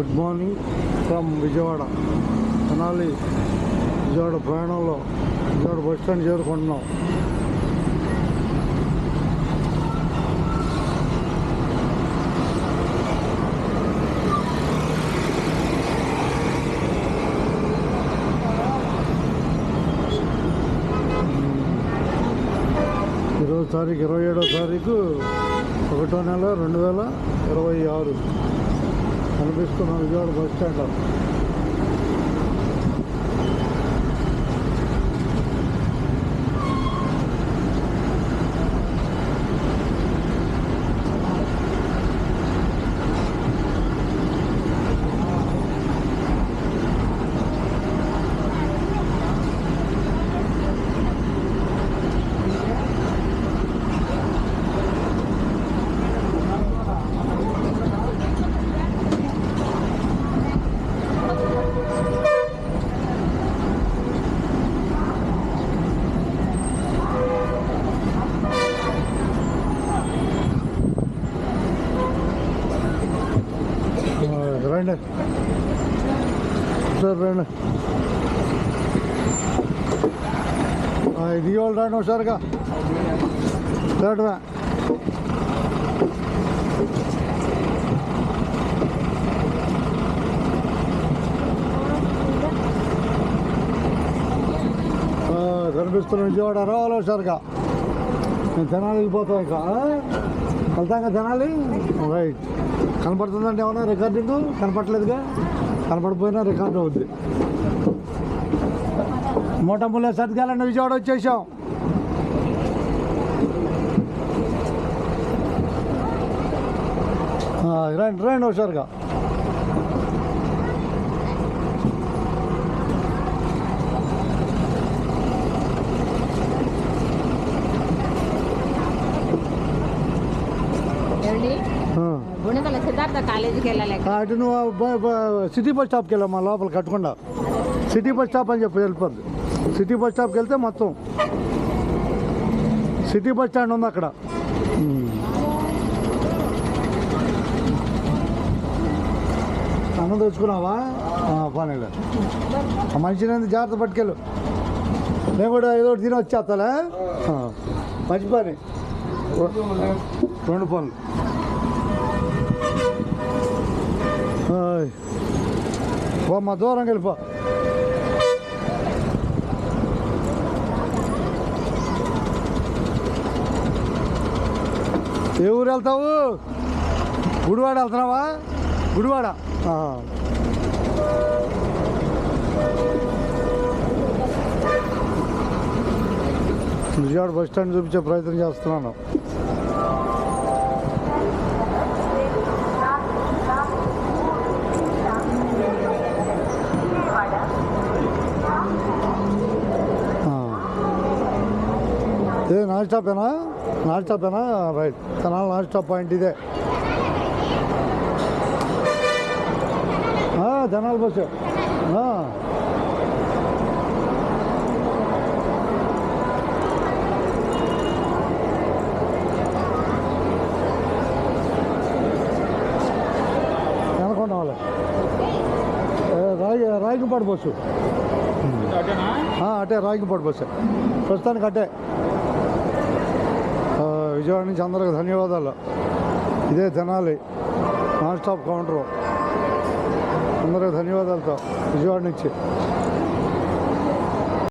Good morning from Vijayawada. Tenali Vijayawada ప్రయాణంలో Vijayawada bus stand చేరుకుంటున్నాం. ఈరోజు తారీఖు 27వ తారీఖు 1వ నెల 2026 కనిపిస్తున్నాం విజయవాడ బస్ స్టాండ్. రండి సార్, రండి. ఇది వాళ్ళు రండి ఒకసారిగా రేటువా. కనిపిస్తున్న విజయవాడ రావాలి ఒకసారిగా. నేను తెనాలికి పోతాం, ఇక వెళ్తాం తెనాలి. రైట్. కనపడుతుందంటే ఏమన్నా రికార్డింగ్? కనపడలేదుగా. కనపడిపోయినా రికార్డు అవుద్ది. మూటములే సర్దికాలండి, విజయవాడ వచ్చేసాం. రండి రండి ఒకసారిగా. సిద్ధార్థ కాలేజీకి వెళ్ళాలి. అటు నువ్వు సిటీ బస్ స్టాప్కి వెళ్ళావు, మా లోపల కట్టకుండా సిటీ బస్ స్టాప్ అని చెప్పి వెళ్ళిపోద్ది. సిటీ బస్ స్టాప్కి వెళ్తే మొత్తం సిటీ బస్ స్టాండ్ ఉంది అక్కడ. అన్నం తెచ్చుకున్నావా? పనిలే, మంచిగా జాగ్రత్త పట్టుకెళ్ళు. నేను కూడా ఏదో ఒకటి తిని వచ్చేస్తాలే. మంచి పని. 2 పనులు. మా దూరం వెళ్ళిపో. ఏ ఊరు వెళ్తావు? గుడివాడ వెళ్తున్నావా? గుడివాడ. విజయవాడ బస్ స్టాండ్ చూపించే ప్రయత్నం చేస్తున్నాను. నాన్ స్టాపేనా? నాన్ స్టాపేనా? Right. Tenali non stop point ఇదే. తెనాలి బస్సు. వెనకుండా వాళ్ళే రాయకంపాడు బస్సు. అటే రాయకంపాడు బస్సు ప్రస్తుతానికి అటే. విజయవాడ నుంచి అందరికి ధన్యవాదాలు. ఇదే తెనాలి నాన్ స్టాప్ కౌంటరు. అందరికి ధన్యవాదాలతో విజయవాడ నుంచి.